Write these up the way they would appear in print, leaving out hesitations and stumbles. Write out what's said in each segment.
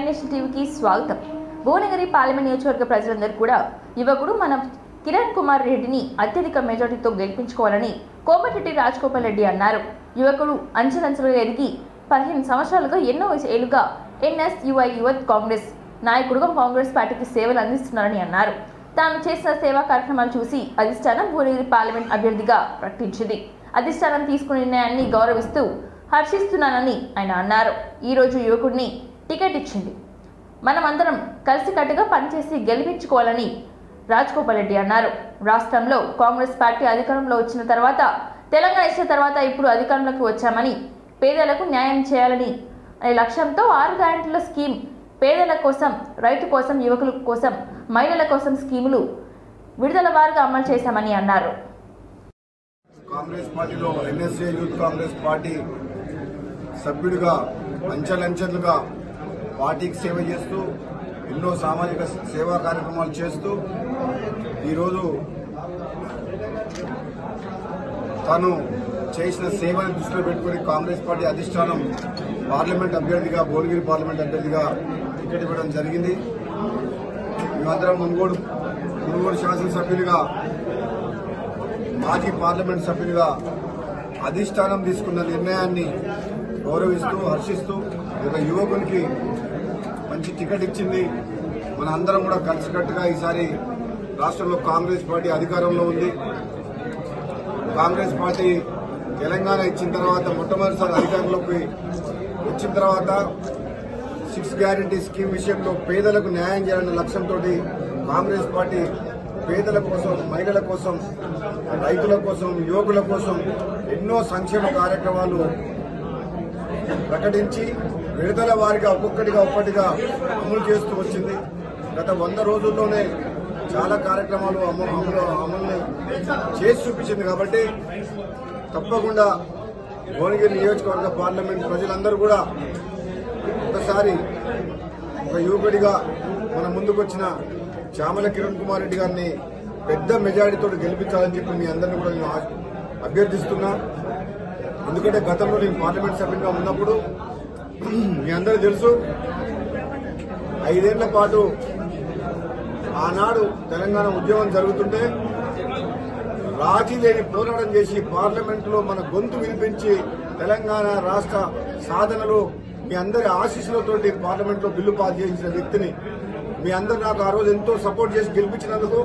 Nation టీవీకి స్వాగతం. Bhuvanagiri parliament నియోజకవర్గ ప్రజలందరూ కూడా యువకుడు మన కిరణ్ కుమార్ రెడ్డిని అత్యధిక మెజారిటీతో గెలిపించుకోవాలని కోమటిరెడ్డి రాజగోపాల్ రెడ్డి అన్నారు. యువకుడు అంచెలంచెలుగా ఎదిగి 15 సంవత్సరాలుగా ఎన్నో ఏళ్లుగా ఎన్ఎస్యుఐ యువత్ కాంగ్రెస్ నాయకుడుగా కాంగ్రెస్ పార్టీకి సేవలు అందిస్తున్నారని అన్నారు. తాను చేసిన సేవా కార్యక్రమాలు చూసి అధిష్టానం భువనగిరి పార్లమెంట్ అభ్యర్థిగా ప్రకటించింది. అధిష్టానం తీసుకున్న నిర్ణయాన్ని గౌరవిస్తూ హర్షిస్తున్నానని ఆయన అన్నారు. ఈరోజు యువకుడిని టికెట్ ఇచ్చింది. మనమందరం కలిసికట్టుగా పనిచేసి గెలిపించుకోవాలని రాజగోపాల్ రెడ్డి అన్నారు. రాష్ట్రంలో కాంగ్రెస్ పార్టీ అధికారంలో వచ్చిన తర్వాత, తెలంగాణ ఇచ్చిన తర్వాత ఇప్పుడు అధికారంలోకి వచ్చామని పేదలకు న్యాయం చేయాలని అనే లక్ష్యంతో 6 గ్యారెంటీల స్కీమ్ పేదల కోసం, రైతు కోసం, యువకుల కోసం, మహిళల కోసం స్కీములు విడుదల వారీగా అమలు చేశామని అన్నారు. కాంగ్రెస్ పార్టీలో ఎన్ఎస్ఏ యూత్ కాంగ్రెస్ పార్టీ సభ్యుడిగా అంచెలంచెలుగా పార్టీకి సేవ చేస్తూ ఎన్నో సామాజిక సేవా కార్యక్రమాలు చేస్తూ ఈరోజు తను చేసిన సేవను దృష్టిలో పెట్టుకుని కాంగ్రెస్ పార్టీ అధిష్టానం పార్లమెంట్ అభ్యర్థిగా, భువనగిరి పార్లమెంట్ అభ్యర్థిగా టికెట్ ఇవ్వడం జరిగింది. మేమందరం మునుగోడు శాసనసభ్యులుగా, మాజీ పార్లమెంట్ సభ్యులుగా అధిష్టానం తీసుకున్న నిర్ణయాన్ని గౌరవిస్తూ, హర్షిస్తూ ఒక యువకునికి మంచి టికెట్ ఇచ్చింది. మన అందరం కూడా కలిసికట్టుగా ఈసారి రాష్ట్రంలో కాంగ్రెస్ పార్టీ అధికారంలో ఉంది. కాంగ్రెస్ పార్టీ తెలంగాణ ఇచ్చిన తర్వాత, మొట్టమొదటిసారి అధికారంలోకి వచ్చిన తర్వాత 6 గ్యారెంటీ స్కీమ్ విషయంలో పేదలకు న్యాయం చేయాలన్న లక్ష్యంతో కాంగ్రెస్ పార్టీ పేదల కోసం, మహిళల కోసం, రైతుల కోసం, యువకుల కోసం ఎన్నో సంక్షేమ కార్యక్రమాలు ప్రకటించి విడుదల వారిగా ఒక్కొక్కటిగా అమలు చేస్తూ వచ్చింది. గత 100 రోజుల్లోనే చాలా కార్యక్రమాలు అమలు చేసి చూపించింది. కాబట్టి తప్పకుండా భువనగిరి నియోజకవర్గ పార్లమెంట్ ప్రజలందరూ కూడా ఒకసారి ఒక యువకుడిగా మన ముందుకు వచ్చిన చామల కిరణ్ కుమార్ రెడ్డి గారిని పెద్ద మెజారిటీతో గెలిపించాలని చెప్పి మీ అందరినీ కూడా నేను అభ్యర్థిస్తున్నా. ఎందుకంటే గతంలో నేను పార్లమెంట్ సభ్యునిగా ఉన్నప్పుడు మీ అందరూ తెలుసు, 5 ఏళ్ల పాటు ఆనాడు తెలంగాణ ఉద్యమం జరుగుతుంటే రాజీ లేని పోరాటం చేసి పార్లమెంటులో మన గొంతు వినిపించి తెలంగాణ రాష్ట్ర సాధనలో మీ అందరి ఆశీస్సులతోటి పార్లమెంట్లో బిల్లు పాస్ చేయించిన వ్యక్తిని మీ అందరు నాకు ఆ రోజు ఎంతో సపోర్ట్ చేసి గెలిపించినందుకు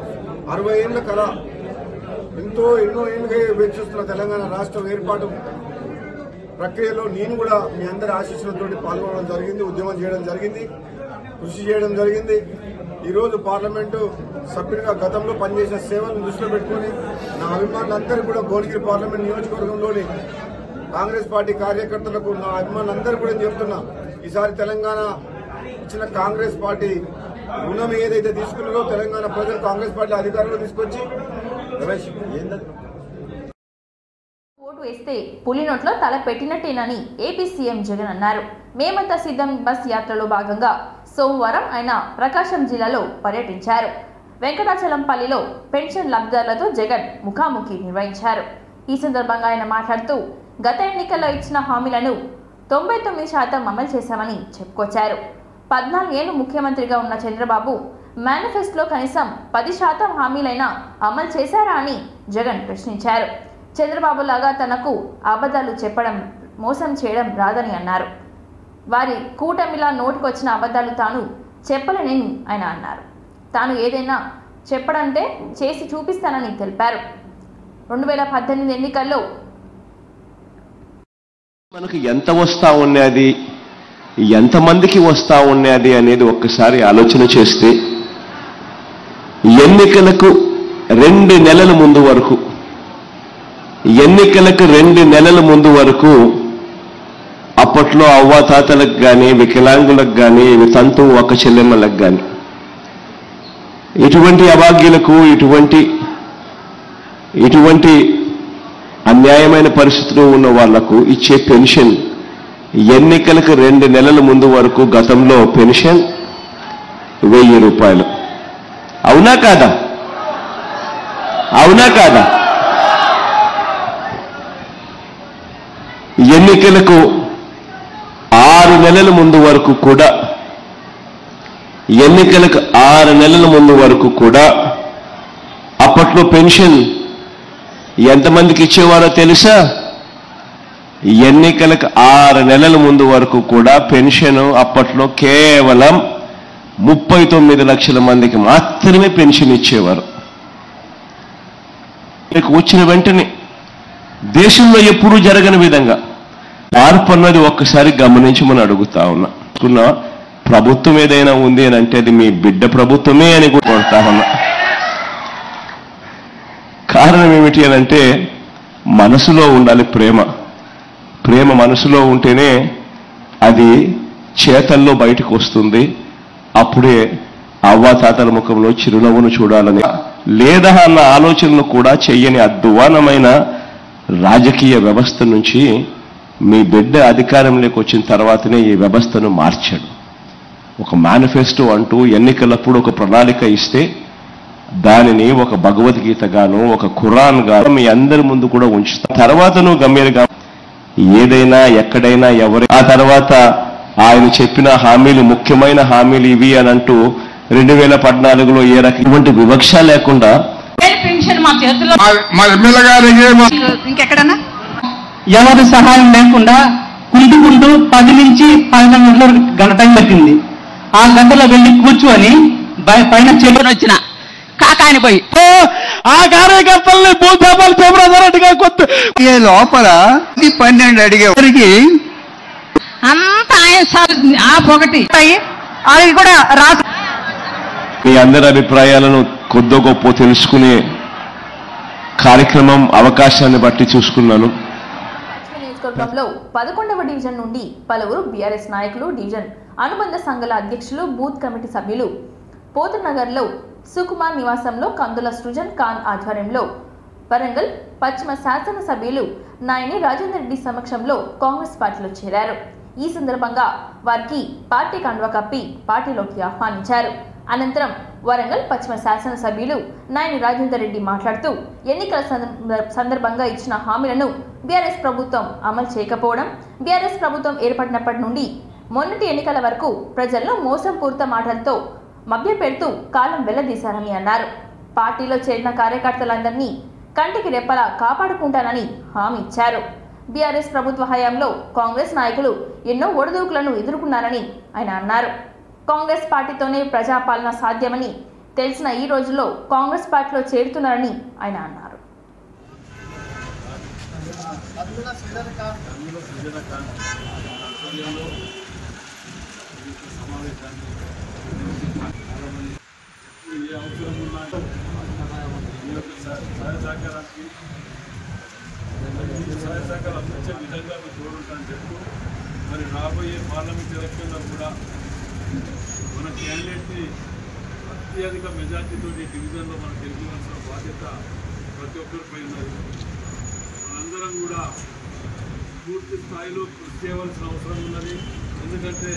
60 ఏళ్ల కళ, ఎన్నో ఏళ్లుగా వేచిస్తున్న తెలంగాణ రాష్ట్రం ఏర్పాటు ప్రక్రియలో నేను కూడా మీ అందరి ఆశీస్సులతో పాల్గొనడం జరిగింది, ఉద్యమం చేయడం జరిగింది, కృషి చేయడం జరిగింది. ఈరోజు పార్లమెంటు సభ్యుడిగా గతంలో పనిచేసిన సేవలను దృష్టిలో పెట్టుకుని నా అభిమానులందరూ కూడా భువనగిరి పార్లమెంట్ నియోజకవర్గంలోని కాంగ్రెస్ పార్టీ కార్యకర్తలకు, నా అభిమానులందరూ కూడా చెప్తున్నా, ఈసారి తెలంగాణ ఇచ్చిన కాంగ్రెస్ పార్టీ రుణం ఏదైతే తీసుకున్నారో తెలంగాణ ప్రజలు కాంగ్రెస్ పార్టీ అధికారంలో తీసుకొచ్చి ఓటు వేస్తే పులి నోట్లో తల పెట్టినట్టేనని ఏపీ సీఎం జగన్ అన్నారు. మేమంతా సిద్ధం బస్ యాత్రలో భాగంగా సోమవారం ఆయన ప్రకాశం జిల్లాలో పర్యటించారు. వెంకటాచలంపల్లిలో పెన్షన్ లబ్ధిదారులతో జగన్ ముఖాముఖి నిర్వహించారు. ఈ సందర్భంగా ఆయన మాట్లాడుతూ గత ఎన్నికల్లో ఇచ్చిన హామీలను 99% అమలు చేశామని చెప్పుకొచ్చారు. 14 ఏళ్లు ముఖ్యమంత్రిగా ఉన్న చంద్రబాబు మేనిఫెస్టోలో కనీసం 10% హామీలైనా అమలు చేశారా అని జగన్ ప్రశ్నించారు. చంద్రబాబు లాగా తనకు అబద్ధాలు చెప్పడం, మోసం చేయడం రాదని అన్నారు. వారి కూటమిలా నోటికొచ్చిన అబద్ధాలు తాను చెప్పలేనని ఆయన అన్నారు. తాను ఏదైనా చెప్పడంటే చేసి చూపిస్తానని తెలిపారు. 2018 ఎన్నికల్లో మనకు ఎంత వస్తా ఉన్నది, ఎంతమందికి వస్తా ఉన్నది అనేది ఒక్కసారి ఆలోచన చేస్తే ఎన్నికలకు 2 నెలల ముందు వరకు, ఎన్నికలకు 2 నెలల ముందు వరకు అప్పట్లో అవ్వాతాతలకు కానీ, వికలాంగులకు కానీ, తంతు ఒక చెల్లెమ్మలకు కానీ, ఇటువంటి అభాగ్యులకు, ఇటువంటి అన్యాయమైన పరిస్థితుల్లో ఉన్న వాళ్లకు ఇచ్చే పెన్షన్ ఎన్నికలకు 2 నెలల ముందు వరకు గతంలో పెన్షన్ 1000 రూపాయలు. అవునా కాదా? అవునా కాదా? ఎన్నికలకు 6 నెలల ముందు వరకు కూడా ఎన్నికలకు 6 నెలల ముందు వరకు కూడా అప్పట్లో పెన్షన్ ఎంతమందికి ఇచ్చేవారో తెలుసా? ఎన్నికలకు 6 నెలల ముందు వరకు కూడా పెన్షన్ అప్పట్లో కేవలం 39 లక్షల మందికి మాత్రమే పెన్షన్ ఇచ్చేవారు. వచ్చిన వెంటనే దేశంలో ఎప్పుడూ జరగని విధంగా మార్పు అన్నది ఒక్కసారి గమనించమని అడుగుతా ఉన్నా. ప్రభుత్వం ఏదైనా ఉంది అని అంటే అది మీ బిడ్డ ప్రభుత్వమే అని కోరుతా ఉన్నా. కారణం ఏమిటి అని అంటే మనసులో ఉండాలి ప్రేమ మనసులో ఉంటేనే అది చేతల్లో బయటకు వస్తుంది. అప్పుడే అవ్వాతాతల ముఖంలో చిరునవ్వును చూడాలని లేదా అన్న ఆలోచనలు కూడా చెయ్యని అధ్వానమైన రాజకీయ వ్యవస్థ నుంచి మీ బిడ్డ అధికారంలోకి వచ్చిన తర్వాతనే ఈ వ్యవస్థను మార్చాడు. ఒక మేనిఫెస్టో అంటూ ఎన్నికలప్పుడు ఒక ప్రణాళిక ఇస్తే దానిని ఒక భగవద్గీతగాను ఒక ఖురాన్ గాను మీ అందరి ముందు కూడా ఉంచుతా. తర్వాత నువ్వు గమ్యలుగా ఏదైనా ఎక్కడైనా ఎవరి ఆ తర్వాత ఆయన చెప్పిన హామీలు ముఖ్యమైన హామీలు ఇవి అని అంటూ 2014లో ఏ రకమైన వివక్ష లేకుండా పెన్షన్ మా చేతిలో మా ఎమ్మెల్యే గారికి ఇంకెక్కడన్నా ఎవరి సహాయం లేకుండా కుంటుకుంటూ 10 నుంచి 12 గంటల గంట టైం పట్టింది. ఆ గంటలో వెళ్ళి కూర్చొని పైన చెల్లుని వచ్చిన కాకాని పోయి ఆ కార్యకర్తల్ని భూతాపాలు చెప్పినట్టుగా కొత్త లోపల 12 అడిగేవారికి అంతా ఆయన ఆ పొగటి అది కూడా రాసి మీ అందరి అభిప్రాయాలను కొద్ది గొప్ప తెలుసుకునే కార్యక్రమం అవకాశాన్ని బట్టి చూసుకున్నాను. నియోజకవర్గంలో 11వ డివిజన్ నుండి పలువురు బీఆర్ఎస్ నాయకులు, డివిజన్ అనుబంధ సంఘాల అధ్యక్షులు, బూత్ కమిటీ సభ్యులు పోతనగర్లో సుకుమార్ నివాసంలో కందుల సృజన్ ఖాన్ ఆధ్వర్యంలో వరంగల్ పశ్చిమ శాసనసభ్యులు నాయని రాజేందర్ రెడ్డి సమక్షంలో కాంగ్రెస్ పార్టీలో చేరారు. ఈ సందర్భంగా వారికి పార్టీ కండువా కప్పి పార్టీలోకి ఆహ్వానించారు. అనంతరం వరంగల్ పశ్చిమ శాసనసభ్యులు నాయని రాజేందర్ రెడ్డి మాట్లాడుతూ ఎన్నికల సందర్భంగా ఇచ్చిన హామీలను బీఆర్ఎస్ ప్రభుత్వం అమలు చేయకపోవడం, బీఆర్ఎస్ ప్రభుత్వం ఏర్పడినప్పటి నుండి మొన్నటి ఎన్నికల వరకు ప్రజలను మోసంపూరిత మాటలతో మభ్యపెడుతూ కాలం వెళ్లదీశారని అన్నారు. పార్టీలో చేరిన కార్యకర్తలందరినీ కంటికి రెప్పలా కాపాడుకుంటానని హామీ ఇచ్చారు. బీఆర్ఎస్ ప్రభుత్వ హయాంలో కాంగ్రెస్ నాయకులు ఎన్నో ఒడిదుడుకులను ఎదుర్కొన్నారని ఆయన అన్నారు. కాంగ్రెస్ పార్టీతోనే ప్రజాపాలన సాధ్యమని తెలిసిన ఈ రోజుల్లో కాంగ్రెస్ పార్టీలో చేరుతున్నారని ఆయన అన్నారు. మరి రాబోయే పార్లమెంట్ ఎలక్షన్లో కూడా మన క్యాండిడేట్ని అత్యధిక మెజార్టీతో డివిజన్లో మనం గెలిపించాల్సిన బాధ్యత ప్రతి ఒక్కరిపై ఉన్నది. మనందరం కూడా పూర్తి స్థాయిలో కృషి చేయవలసిన అవసరం ఉన్నది. ఎందుకంటే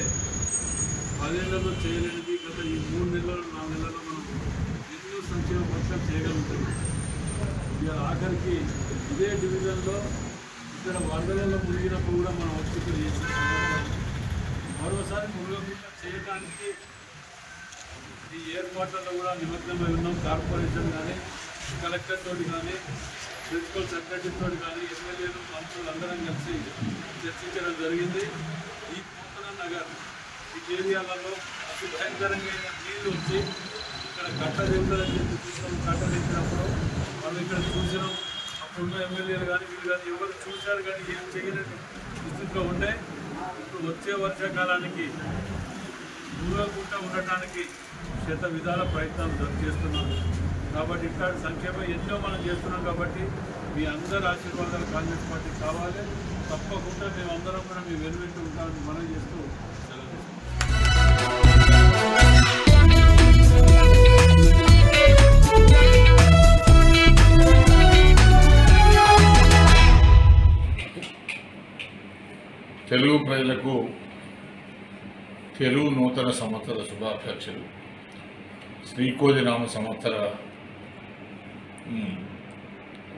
10 ఏళ్లలో చేయలేనిది గత ఈ 3 నెలలు 4 నెలల్లో మనం ఎన్నో సంక్షేమ పథకాలు చేయగలుగుతాం. ఇవాళ ఆఖరికి ఇదే డివిజన్లో ఇక్కడ వరదలలో మునిగినప్పుడు కూడా మనం హాస్పిటల్ చేసిన మరోసారి మునగకుండా చేయడానికి ఈ ఏర్పాట్లలో కూడా నిమగ్నమై ఉన్నాం. కార్పొరేషన్ కానీ, కలెక్టర్ తోటి కానీ, ప్రిన్సిపల్ సెక్రటరీ తోటి కానీ, ఎమ్మెల్యేలు, మంత్రులు అందరం కలిసి చర్చించడం జరిగింది. ఈ పోతన నగర్ ఈ ఏరియాలలో అతి భయంకరంగా నీళ్ళు వచ్చి ఇక్కడ కట్టదింపులని చెప్పి చూసినాం. కట్టదింపినప్పుడు మనం ఇక్కడ చూసినాం. అప్పుడున్న ఎమ్మెల్యేలు కానీ వీళ్ళు కానీ ఎవరు చూశారు కానీ ఏం చేయలేని స్థితిలో ఉండే. ఇప్పుడు వచ్చే వర్షాకాలానికి దూరకుండా ఉండటానికి శత విధాల ప్రయత్నాలు చేస్తున్నాం. కాబట్టి ఇట్లాంటి సంక్షేమం ఎన్నో మనం చేస్తున్నాం. కాబట్టి మీ అందరి ఆశీర్వాదాలు కాంగ్రెస్ పార్టీ కావాలి. తప్పకుండా మేమందరం కూడా మీ వెనువెంటూ ఉంటామని మనం చేస్తూ తెలుగు ప్రజలకు తెలుగు నూతన సంవత్సర శుభాకాంక్షలు. శ్రీకోది నామ సంవత్సర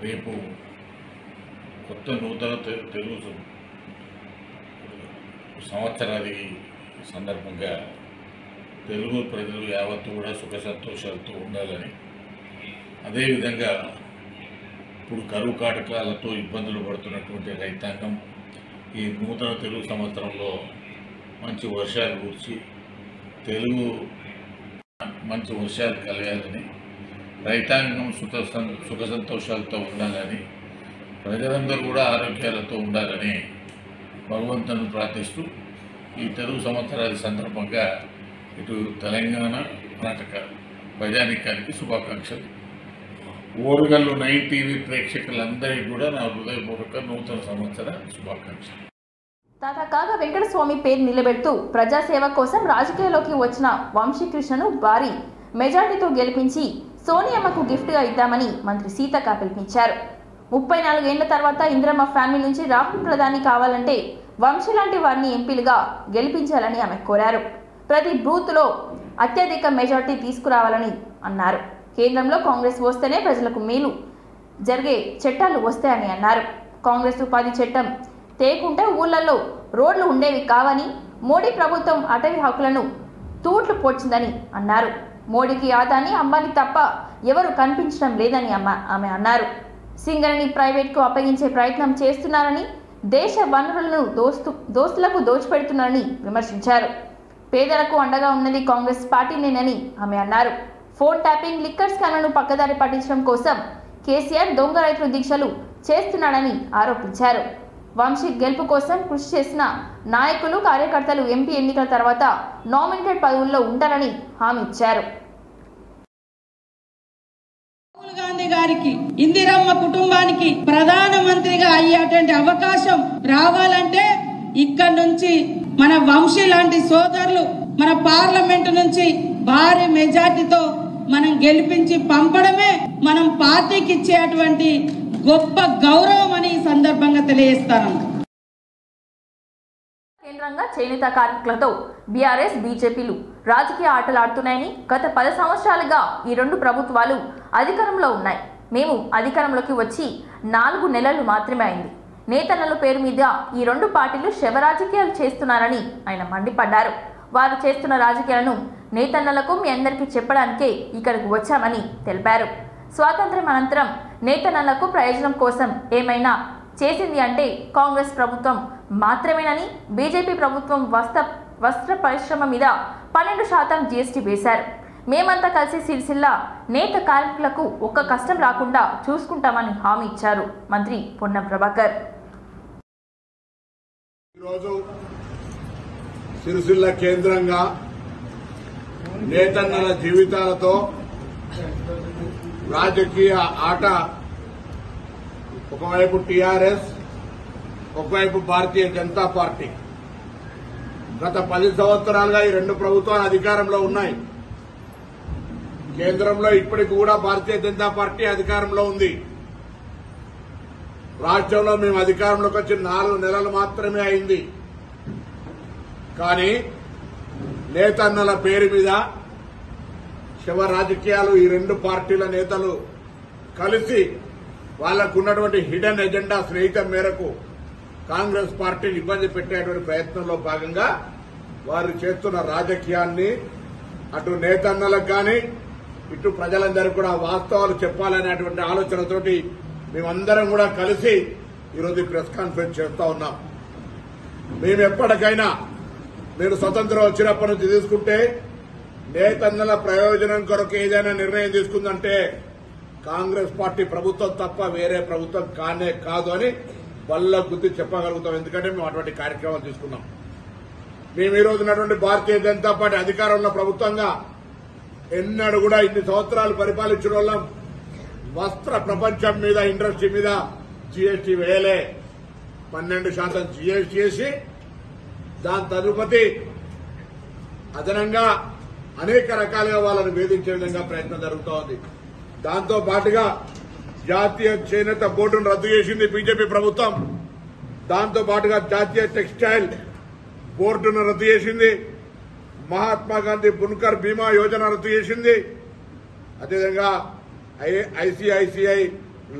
రేపు కొత్త నూతన తెలుగు సంవత్సరాది సందర్భంగా తెలుగు ప్రజలు యావత్తు కూడా సుఖ సంతోషాలతో ఉండాలని, అదేవిధంగా ఇప్పుడు కరువు కాటకాలతో ఇబ్బందులు పడుతున్నటువంటి రైతాంగం ఈ నూతన తెలుగు సంవత్సరంలో మంచి వర్షాలు కురిచి మంచి వర్షాలు కలగాలని, రైతాంగం సుఖ సంతోషాలతో ఉండాలని, ప్రజలందరూ కూడా ఆరోగ్యాలతో ఉండాలని భగవంతుని ప్రార్థిస్తూ ఈ తెలుగు సంవత్సరాల సందర్భంగా ఇటు తెలంగాణ, కర్ణాటక ప్రజానీకానికి శుభాకాంక్షలు. ఓరుగల్లు 9 టీవీ ప్రేక్షకులందరికీ కూడా నా హృదయపూర్వక నూతన సంవత్సర శుభాకాంక్షలు. తాత కాగా వెంకటస్వామి పేరు నిలబెడుతూ ప్రజాసేవ కోసం రాజకీయాల్లోకి వచ్చిన వంశీకృష్ణను భారీ మెజార్టీతో గెలిపించి సోనియమ్మకు గిఫ్ట్గా ఇద్దామని మంత్రి సీతక్క పిలుపునిచ్చారు. 34 ఏళ్ల తర్వాత ఇందిరమ్మ ఫ్యామిలీ నుంచి రాహుల్ ప్రధాని కావాలంటే వంశీ లాంటి వారిని ఎంపీలుగా గెలిపించాలని ఆమె కోరారు. ప్రతి బూత్లో అత్యధిక మెజార్టీ తీసుకురావాలని అన్నారు. కేంద్రంలో కాంగ్రెస్ వస్తేనే ప్రజలకు మేలు జరిగే చట్టాలు వస్తాయని అన్నారు. కాంగ్రెస్ ఉపాధి చట్టం తేకుంటే ఊళ్ళల్లో రోడ్లు ఉండేవి కావని, మోడీ ప్రభుత్వం అటవీ హక్కులను తూట్లు పోడ్చిందని అన్నారు. మోడీకి ఆదాని అంబానీ తప్ప ఎవరు కనిపించడం లేదని ఆమె అన్నారు. సింగరేణి ప్రైవేట్కు అప్పగించే ప్రయత్నం చేస్తున్నారని, దేశ వనరులను దోస్తులకు దోచిపెడుతున్నారని విమర్శించారు. పేదలకు అండగా ఉన్నది కాంగ్రెస్ పార్టీనేనని ఆమె అన్నారు. ఫోన్ ట్యాపింగ్, లిక్కర్ స్కామ్లను పక్కదారి పట్టించడం కోసం కేసీఆర్ దొంగ రైతులు దీక్షలు చేస్తున్నాడని ఆరోపించారు. వంశీ గెలుపు కోసం కృషి చేసిన నాయకులు, కార్యకర్తలు ఎంపీ ఎన్నికల తర్వాత నామినేటెడ్ పదవుల్లో ఉంటారని హామీ ఇచ్చారు. రాహుల్ గాంధీ గారికి, ఇందిరమ్మ కుటుంబానికి ప్రధానమంత్రిగా అయ్యేటువంటి అవకాశం రావాలంటే ఇక్కడ నుంచి మన వంశీ లాంటి సోదరులు మన పార్లమెంటు నుంచి భారీ మెజార్టీతో మనం గెలిపించి పంపడమే మనం పార్టీకి ఇచ్చేటువంటి గొప్ప గౌరవం అని ఈ సందర్భంగా తెలియజేస్తాను. కేంద్రంగా చేనేత కార్మికులతో బీఆర్ఎస్, బీజేపీలు రాజకీయ ఆటలు ఆడుతున్నాయని గత 10 సంవత్సరాలుగా ఈ 2 ప్రభుత్వాలు అధికారంలో ఉన్నాయి. మేము అధికారంలోకి వచ్చి 4 నెలలు మాత్రమే అయింది. నేతన్నల పేరు మీద ఈ 2 పార్టీలు శవ రాజకీయాలు చేస్తున్నారని ఆయన మండిపడ్డారు. వారు చేస్తున్న రాజకీయాలను నేతన్నలకు మీ అందరికీ చెప్పడానికే ఇక్కడికి వచ్చామని తెలిపారు. స్వాతంత్ర్యం అనంతరం నేతన్నలకు ప్రయోజనం కోసం ఏమైనా చేసింది అంటే కాంగ్రెస్ ప్రభుత్వం మాత్రమేనని, బీజేపీ ప్రభుత్వం వస్త్ర పరిశ్రమ మీద 12% జీఎస్టీ వేశారు. మేమంతా కలిసి సిరిసిల్ల నేత కార్మికులకు ఒక్క కష్టం రాకుండా చూసుకుంటామని హామీ ఇచ్చారు మంత్రి పొన్నం ప్రభాకర్. ఈరోజు సిరిసిల్ల కేంద్రంగా నేతన్నల జీవితాలతో రాజకీయ ఆట, ఒకవైపు టీఆర్ఎస్, ఒకవైపు భారతీయ జనతా పార్టీ. గత 10 సంవత్సరాలుగా ఈ 2 ప్రభుత్వాలు అధికారంలో ఉన్నాయి. కేంద్రంలో ఇప్పటికి కూడా భారతీయ జనతా పార్టీ అధికారంలో ఉంది. రాష్ట్రంలో మేము అధికారంలోకి వచ్చి 4 నెలలు మాత్రమే అయింది. కానీ నేతన్నల పేరు మీద శవ రాజకీయాలు ఈ 2 పార్టీల నేతలు కలిసి వాళ్లకున్నటువంటి హిడెన్ ఎజెండా స్నేహితం మేరకు కాంగ్రెస్ పార్టీని ఇబ్బంది పెట్టేటువంటి ప్రయత్నంలో భాగంగా వారు చేస్తున్న రాజకీయాన్ని అటు నేతన్నలకు కానీ ఇటు ప్రజలందరికీ కూడా వాస్తవాలు చెప్పాలనేటువంటి ఆలోచనతోటి మేమందరం కూడా కలిసి ఈరోజు ప్రెస్ కాన్ఫరెన్స్ చేస్తా ఉన్నాం. మేము ఎప్పటికైనా మీరు స్వతంత్రం వచ్చినప్పటి నుంచి తీసుకుంటే నేతన్నల ప్రయోజనం కొరకు ఏదైనా నిర్ణయం తీసుకుందంటే కాంగ్రెస్ పార్టీ ప్రభుత్వం తప్ప వేరే ప్రభుత్వం కానే కాదు అని వల్ల గుర్తు చెప్పగలుగుతాం. ఎందుకంటే మేము అటువంటి కార్యక్రమాలు తీసుకున్నాం. మేము ఈ రోజు ఉన్నటువంటి భారతీయ జనతా పార్టీ అధికారంలో ప్రభుత్వంగా ఎన్నడూ కూడా ఇన్ని సంవత్సరాలు పరిపాలించిన వాళ్ళం వస్త్ర ప్రపంచం మీద, ఇండస్ట్రీ మీద జీఎస్టీ వేయలే. 12% జీఎస్టీ చేసి దాని తదుపరి అదనంగా అనేక రకాలుగా వాళ్ళని వేధించే విధంగా ప్రయత్నం జరుగుతూ ఉంది. దాంతో పాటుగా జాతీయ చేనేత బోర్డును రద్దు చేసింది బీజేపీ ప్రభుత్వం. దాంతో పాటుగా జాతీయ టెక్స్టైల్ బోర్డును రద్దు చేసింది. మహాత్మా గాంధీ బున్కర్ బీమా యోజన రద్దు చేసింది. అదేవిధంగా ఐసీఐసీఐ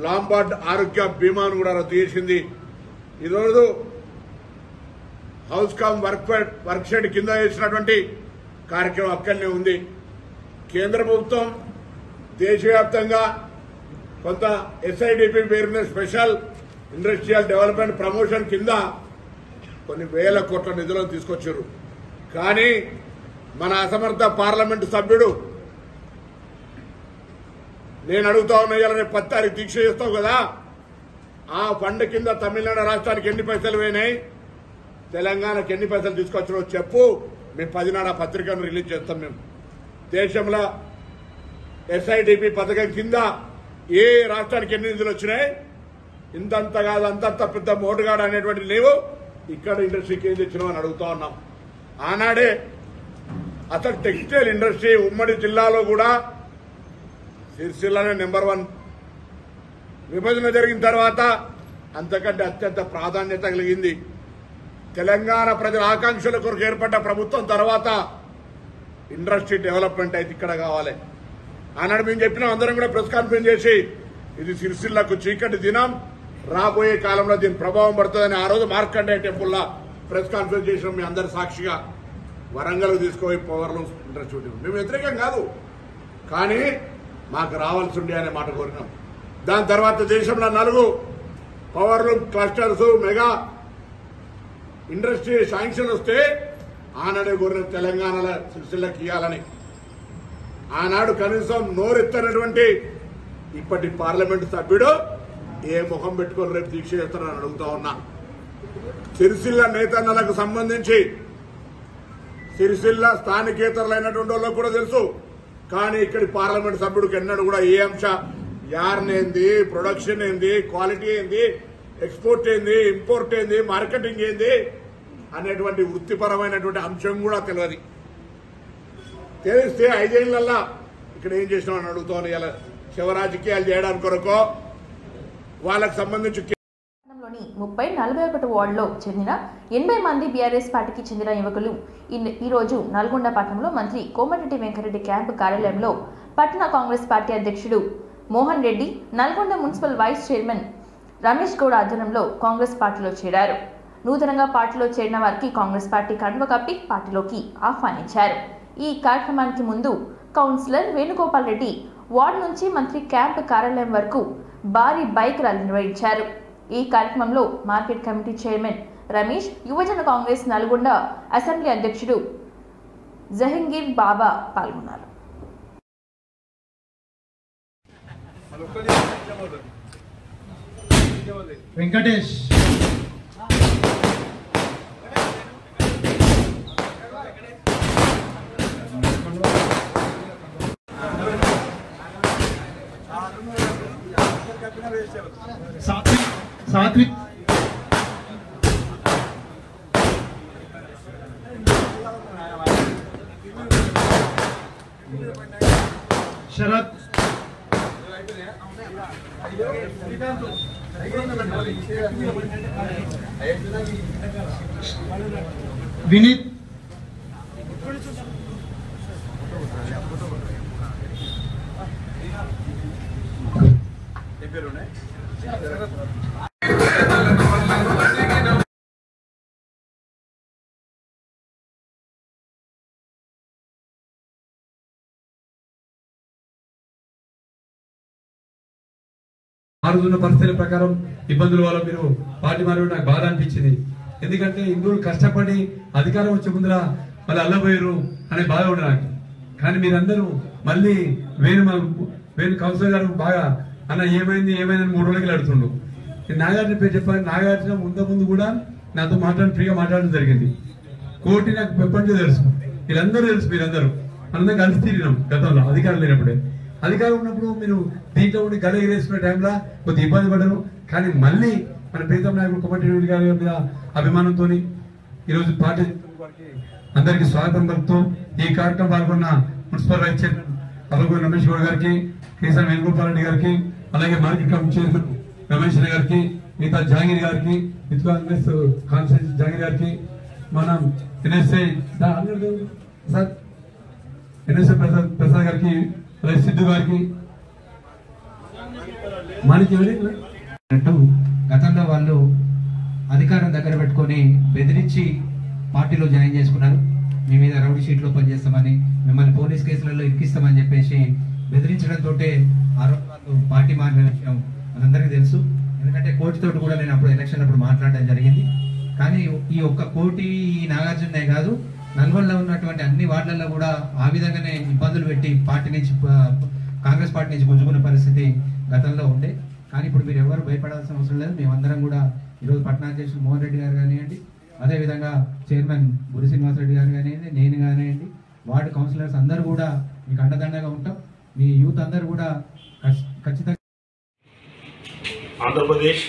లాంబార్డ్ ఆరోగ్య బీమాను కూడా రద్దు చేసింది. ఈరోజు హౌస్ కామ్ వర్క్ షెడ్ కింద చేసినటువంటి కార్యక్రమం అక్కడనే ఉంది. కేంద్ర ప్రభుత్వం దేశవ్యాప్తంగా కొంత ఎస్ఐడిపి పేరున స్పెషల్ ఇండస్ట్రియల్ డెవలప్మెంట్ ప్రమోషన్ కింద కొన్ని వేల కోట్ల నిధులను తీసుకొచ్చారు. కానీ మన అసమర్థ పార్లమెంటు సభ్యుడు, నేను అడుగుతా ఉన్నా, ఇలా రేపు 10 తారీఖు దీక్ష చేస్తావు కదా, ఆ ఫండ్ కింద తమిళనాడు రాష్ట్రానికి ఎన్ని పైసలు పోయినాయి, తెలంగాణకి ఎన్ని పైసలు తీసుకొచ్చినో చెప్పు. మేము 10 నాడు ఆ పత్రికను రిలీజ్ చేస్తాం. మేము దేశంలో ఎస్ఐడిపి పథకం కింద ఏ రాష్ట్రానికి ఎన్ని నిధులు వచ్చినాయి, ఇంతంత కాదు అంతంత పెద్ద మోటుగాడు అనేటువంటి లేవు, ఇక్కడ ఇండస్ట్రీకి ఏం తెచ్చినావు అని అడుగుతా ఉన్నాం. ఆనాడే అసలు టెక్స్టైల్ ఇండస్ట్రీ ఉమ్మడి జిల్లాలో కూడా సిరిసిల్లనే నెంబర్ 1. విభజన జరిగిన తర్వాత అంతకంటే అత్యంత ప్రాధాన్యత కలిగింది. తెలంగాణ ప్రజల ఆకాంక్షల కొరకు ఏర్పడ్డ ప్రభుత్వం తర్వాత ఇండస్ట్రీ డెవలప్మెంట్ అయితే ఇక్కడ కావాలి. ఆనాడు మేము చెప్పినాం, అందరం కూడా ప్రెస్ కాన్ఫరెన్స్ చేసి, ఇది సిరిసిల్లకు చీకటి దినం, రాబోయే కాలంలో దీని ప్రభావం పడుతుందని ఆ రోజు మార్కండేయ టెంపుల్లో ప్రెస్ కాన్ఫరెన్స్ చేసినాం. మీ అందరి సాక్షిగా వరంగల్ తీసుకుపోయి పవర్లూమ్ ఇండస్ట్రీ మేము వ్యతిరేకం కాదు, కానీ మాకు రావాల్సి ఉండే అనే మాట కోరినాం. దాని తర్వాత దేశంలో 4 powerloom clusters mega industry sanction వస్తే ఆనాడే కోరిన తెలంగాణలో సిరిసిల్లకు ఇవ్వాలని. ఆనాడు కనీసం నోరెత్తనటువంటి ఇప్పటి పార్లమెంటు సభ్యుడు ఏ ముఖం పెట్టుకొని రేపు దీక్ష చేస్తారని అడుగుతా ఉన్నా. సిరిసిల్ల నేతన్నలకు సంబంధించి సిరిసిల్ల స్థానికేతరులైనటువంటి వాళ్ళకు కూడా తెలుసు, కానీ ఇక్కడి పార్లమెంట్ సభ్యుడికి ఎన్నడూ కూడా ఏ అంశ యార్న్ ఏంది, ప్రొడక్షన్ ఏంది, క్వాలిటీ ఏంది, ఎక్స్పోర్ట్ ఏంది, ఇంపోర్ట్ ఏంది, మార్కెటింగ్ ఏంది అనేటువంటి వృత్తిపరమైనటువంటి అంశం కూడా తెలియదు. తెలిస్తే 5 ఏళ్లల్లా ఇక్కడ ఏం చేసినామని అడుగుతాను. ఇలా శివ రాజకీయాలు చేయడానికి కొరకో వాళ్ళకు సంబంధించి 30-41 వార్డులో చెందిన 80 మంది బీఆర్ఎస్ పార్టీకి చెందిన యువకులు ఈ రోజు నల్గొండ పట్టణంలో మంత్రి కోమటిరెడ్డి వెంకటరెడ్డి క్యాంపు కార్యాలయంలో పట్టణ కాంగ్రెస్ పార్టీ అధ్యక్షుడు Mohan Reddy, Nalgonda municipal vice chairman Ramesh Goud ఆధ్వర్యంలో కాంగ్రెస్ పార్టీలో చేరారు. నూతనంగా పార్టీలో చేరిన వారికి కాంగ్రెస్ పార్టీ కండువ కప్పి పార్టీలోకి ఆహ్వానించారు. ఈ కార్యక్రమానికి ముందు కౌన్సిలర్ వేణుగోపాల్ రెడ్డి వార్డు నుంచి మంత్రి క్యాంపు కార్యాలయం వరకు భారీ బైక్ ర్యాలీ నిర్వహించారు. ఈ కార్యక్రమంలో మార్కెట్ కమిటీ చైర్మన్ రమేష్, యువజన కాంగ్రెస్ నల్గొండ అసెంబ్లీ అధ్యక్షుడు జహంగీర్ బాబా పాల్గొన్నారు. వెంకటేష్ సాత్విక్ శరత్ వినీత్ మారుతున్న పరిస్థితుల ప్రకారం ఇబ్బందుల వల్ల మీరు పార్టీ మారు నాకు బాధ అనిపించింది. ఎందుకంటే హిందువులు కష్టపడి అధికారం వచ్చే ముందర మళ్ళీ అల్లబోయారు అనే బాధ ఉండే నాకు. కానీ మీరందరూ మళ్ళీ వేణు కౌన్సిలర్ గారు బాగా అన్న ఏమైంది 3 రోజులకి అడుగుతుండు. నేను నాగార్జున పేరు చెప్పాను. నాగార్జున ముందు కూడా నాతో ఫ్రీగా మాట్లాడడం జరిగింది. కోటి నాకు ఎప్పటి తెలుసు, వీళ్ళందరూ తెలుసు, మీరందరూ అందరం కలిసి తిరిగినాం గతంలో అధికారం లేనప్పుడే. అధికారం ఉన్నప్పుడు మీరు దీంట్లో ఉండి గల ఎగరేసుకునే టైంలో కొద్ది ఇబ్బంది పడ్డారు. కానీ మళ్ళీ మన ప్రీతం నాయకుడు కోమటిరెడ్డి గారి మీద అభిమానంతో ఈరోజు పార్టీ అందరికీ స్వాగతం పలుకుతూ ఈ కార్యక్రమం పాల్గొన్న municipal vice chairman Alaguri Ramesh Goud గారికి, కేసీఆర్ వేణుగోపాల్ రెడ్డి గారికి, అలాగే మార్కెట్ కమిటీ చైర్మన్ రమేష్ గారికి, మిగతా జహాంగీర్ గారికి, కాంగ్రెస్ కాన్స్టిట్యూన్సీ జహాంగీర్ గారికి, మనం ఎన్ఎస్ఐ సార్ ఎన్ఎస్ఐ ప్రసాద్ గారికి, అలాగే సిద్ధు గారికి, గతంలో వాళ్ళు అధికారం దగ్గర పెట్టుకొని బెదిరించి పార్టీలో జాయిన్ చేసుకున్నారు. మీ మీద రౌడీ షీట్లో పనిచేస్తామని, మిమ్మల్ని పోలీస్ కేసులలో ఇరికిస్తామని చెప్పేసి బెదిరించడంతో ఆ రోజు వాళ్ళు పార్టీ మారిన విషయం మనందరికీ తెలుసు. ఎందుకంటే కోర్టుతో కూడా నేను అప్పుడు ఎలక్షన్ అప్పుడు మాట్లాడడం జరిగింది. కానీ ఈ ఒక్క కోటి ఈ నాగార్జునే కాదు, నల్గొండలో ఉన్నటువంటి అన్ని వార్డులలో కూడా ఆ విధంగానే ఇబ్బందులు పెట్టి పార్టీ నుంచి కాంగ్రెస్ పార్టీ నుంచి గుంజుకున్న పరిస్థితి గతంలో ఉండే. కానీ ఇప్పుడు మీరు ఎవరు భయపడాల్సిన అవసరం లేదు. మేమందరం కూడా ఈరోజు పట్టణాధ్యక్షులు మోహన్ రెడ్డి గారు కానివ్వండి, అదేవిధంగా చైర్మన్ గురి శ్రీనివాసరెడ్డి గారు కానివ్వండి, నేను కానివ్వండి, వార్డు కౌన్సిలర్స్ అందరూ కూడా మీకు అండదండగా ఉంటాం. మీ యూత్ అందరూ కూడా ఖచ్చితంగా ఆంధ్రప్రదేశ్,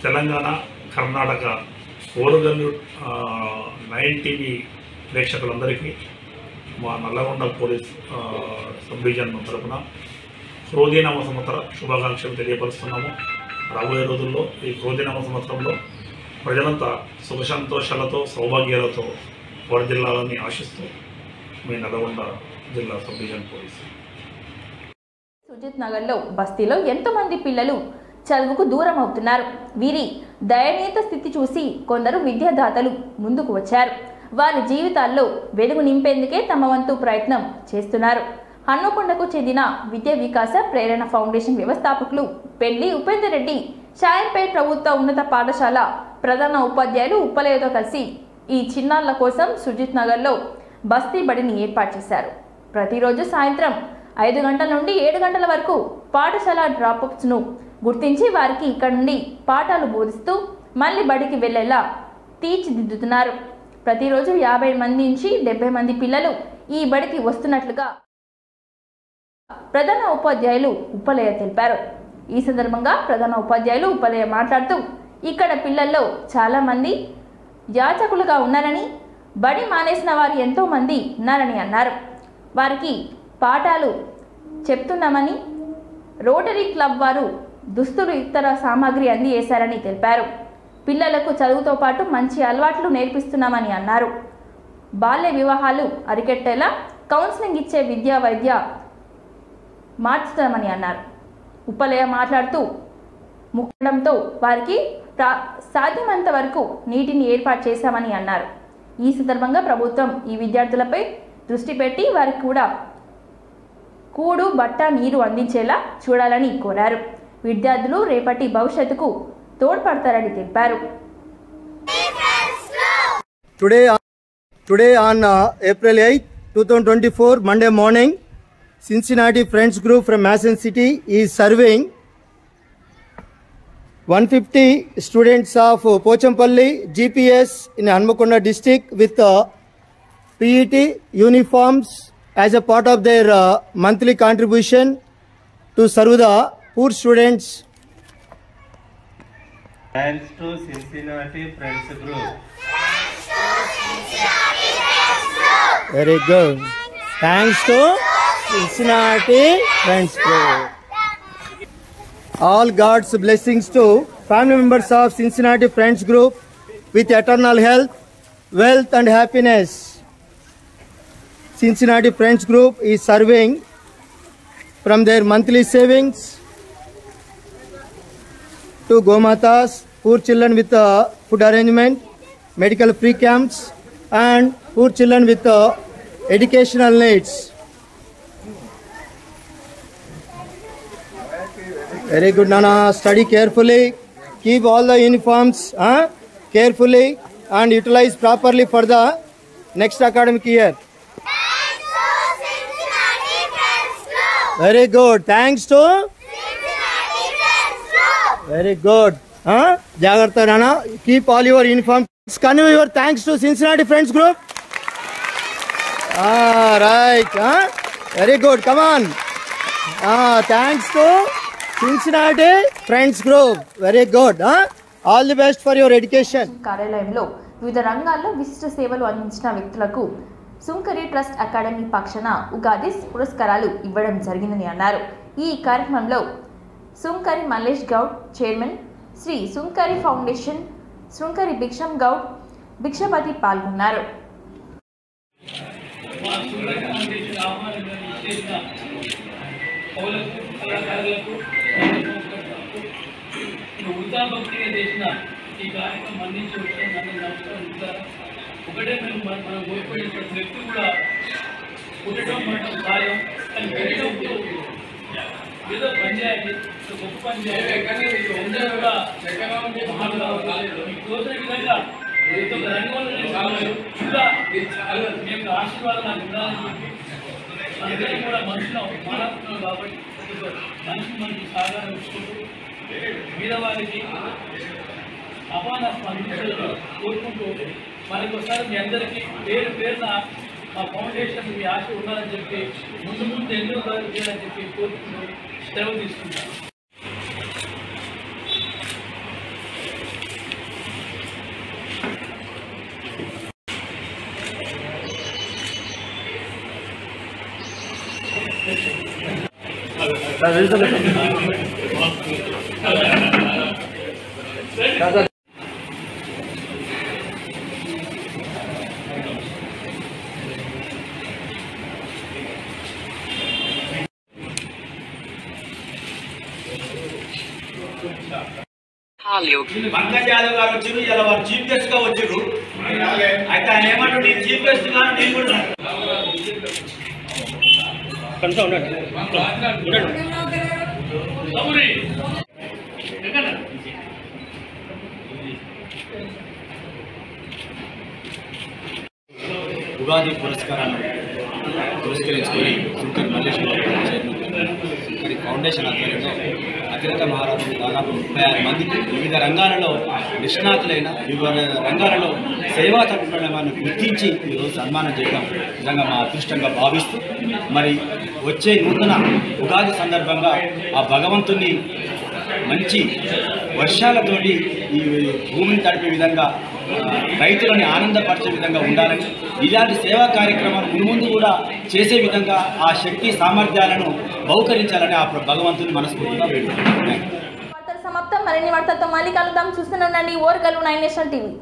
తెలంగాణ, కర్ణాటక ఓరుగల్లు 9 టీవీ ప్రేక్షకులందరికీ మా నల్లగొండ పోలీస్ సబ్ డివిజన్ తరఫున క్రోధీనామ సంవత్సర శుభాకాంక్షలు తెలియపరుస్తున్నాము. రాబోయే రోజుల్లో ఈ క్రోధీనామ సంవత్సరంలో ప్రజలంతా సుఖ సంతోషాలతో సౌభాగ్యాలతో వర్ధిల్లాలని ఆశిస్తూ మీ నల్లగొండ జిల్లా సబ్ డివిజన్ పోలీస్. సుజిత్ నగర్లో బస్తీలో ఎంతో మంది పిల్లలు చదువుకు దూరం అవుతున్నారు. వీరి దయనీయ స్థితి చూసి కొందరు విద్యాదాతలు ముందుకు వచ్చారు. వారి జీవితాల్లో వెలుగు నింపేందుకే తమ వంతు ప్రయత్నం చేస్తున్నారు. హన్మకొండకు చెందిన విద్యా వికాస ప్రేరణ ఫౌండేషన్ వ్యవస్థాపకులు పెళ్లి ఉపేందర్ రెడ్డి షాయంపేట్ ప్రభుత్వ ఉన్నత పాఠశాల ప్రధాన ఉపాధ్యాయులు ఉప్పలయ్యతో కలిసి ఈ చిన్నారుల కోసం సుజిత్ నగర్లో బస్తీ బడిని ఏర్పాటు చేశారు. ప్రతిరోజు సాయంత్రం 5 గంటల నుండి 7 గంటల వరకు పాఠశాల డ్రాప్అప్స్ను గుర్తించి వారికి ఇక్కడ నుండి పాఠాలు బోధిస్తూ మళ్ళీ బడికి వెళ్లేలా తీర్చిదిద్దుతున్నారు. ప్రతిరోజు 50 మంది నుంచి 70 మంది పిల్లలు ఈ బడికి వస్తున్నట్లుగా ప్రధాన ఉపాధ్యాయులు ఉప్పలయ్య తెలిపారు. ఈ సందర్భంగా ప్రధాన ఉపాధ్యాయులు ఉప్పలయ్య మాట్లాడుతూ ఇక్కడ పిల్లల్లో చాలా మంది యాచకులుగా ఉన్నారని, బడి మానేసిన వారు ఎంతో మంది ఉన్నారని అన్నారు. వారికి పాఠాలు చెప్తున్నామని రోటరీ క్లబ్ వారు దుస్తులు ఇతర సామాగ్రి అందజేశారని తెలిపారు. పిల్లలకు చదువుతో పాటు మంచి అలవాట్లు నేర్పిస్తున్నామని అన్నారు. బాల్య వివాహాలు అరికెట్టేలా కౌన్సిలింగ్ ఇచ్చే విద్యా వైద్య మార్చుతామని అన్నారు. ఉప్పలయ్య మాట్లాడుతూ ముక్కడంతో వారికి సాధ్యమంత వరకు నీటిని ఏర్పాటు చేశామని అన్నారు. ఈ సందర్భంగా ప్రభుత్వం ఈ విద్యార్థులపై దృష్టి పెట్టి వారికి కూడా కూడు, బట్ట, నీరు అందించేలా చూడాలని కోరారు. విద్యార్థులు రేపటి భవిష్యత్తుకు తోడ్పడతారని తెలిపారు. Today on April 8, 2024, Monday morning, Cincinnati Friends Group from Mason City is serving 150 students of Pochampalli GPS in Hanmakonda district with PET uniforms as a part of their monthly contribution to serve the poor students. Thanks to Cincinnati Friends Group. Very good. Thanks to Cincinnati Friends Group. All God's blessings to family members of Cincinnati Friends Group with eternal health, wealth and happiness. Cincinnati Friends Group is serving from their monthly savings to Gomatas, poor children with food arrangement, medical free camps and poor children with educational needs. Very good, Nana. Study carefully. Keep all the uniforms carefully and utilize properly for the next academic year. Very good. Thanks to very good. Jagrata Nana. Keep all your uniforms. Convey your thanks to Cincinnati Friends Group. Right. Very good. Come on. Thanks to Cincinnati Friends Group. Very good. All the best for your education. కార్యాలయంలో వివిధ రంగాల్లో విశిష్ట సేవలు అందించిన వ్యక్తులకు సుంకరి trust academy పక్షాన ఉగాది పురస్కారాలు ఇవ్వడం జరిగిందని అన్నారు. ఈ కార్యక్రమంలో సుంకరి మల్లేష్ గౌడ్ చైర్మన్, శ్రీ సుంకరి ఫౌండేషన్ సుంకరి భిక్షం గౌడ్ భిక్షపతి పాల్గొన్నారు. వృద్ధాభక్తిగా చేసిన ఈ కార్యక్రమం అందించి వచ్చిన నమస్కారం. ఒకటే మనం కోరుకునే వ్యక్తి కూడా పుట్టడం మనకు సాయం అని పెరిగినప్పుడు ఏదో పనిచేయాలి, గొప్ప పని చేయాలి. అందరూ కూడా మీకు తోచిన విధంగా రంగంలో ఇంకా మీకు ఆశీర్వాదం నాకు ఉండాలని చెప్పి అందరం కూడా మనుషులు మాట్లాడుతున్నాం కాబట్టి మనకి సాధారణ ఇచ్చుకుంటూ పేదవారికి అపాన స్పందించాలని కోరుకుంటూ మరొకసారి మీ అందరికీ పేరు పేరున మా ఫౌండేషన్ మీ ఆశ ఉండాలని చెప్పి ముందు ఎన్నో రోజులు చేయాలని చెప్పి కోరుకుంటూ సెలవు తీసుకుంటాను. పంకజ్ యాదవ్ గారు వచ్చారు, ఇలా వారు చీఫ్ గెస్ట్ గా వచ్చారు. అయితే ఆయన ఏమంటారు, నేను చీఫ్ గెస్ట్ గాను నేను కూడా ఉగాది పురస్కారాన్ని పురస్కరించుకొని శంకర్ మల్లేశ్వర శంకరి ఫౌండేషన్ ఆధ్వర్యంలో అఖిలత మహారాజు దాదాపు 36 మందికి వివిధ రంగాలలో నిష్ణాతులైన వివిధ రంగాలలో సేవా తత్పరమైన గుర్తించి ఈరోజు సన్మానం చేయడం నిజంగా మా అదృష్టంగా భావిస్తూ, మరి వచ్చే నూతన ఉగాది సందర్భంగా ఆ భగవంతుని మంచి వర్షాలతోటి ఈ భూమిని తడిపే విధంగా రైతులని ఆనందపరిచే విధంగా ఉండాలని, ఇలాంటి సేవా కార్యక్రమాలు ముందు కూడా చేసే విధంగా ఆ శక్తి సామర్థ్యాలను బహుకరించాలని ఆ భగవంతుని మనస్ఫూర్తిగా వేడుకుంటున్నాను. సమాప్తం. మరిన్ని వార్తలతో మళ్ళీ కలుద్దాం. చూస్తూనే ఉండండి ఓర్గల్లు 9 నేషనల్ టీవీ.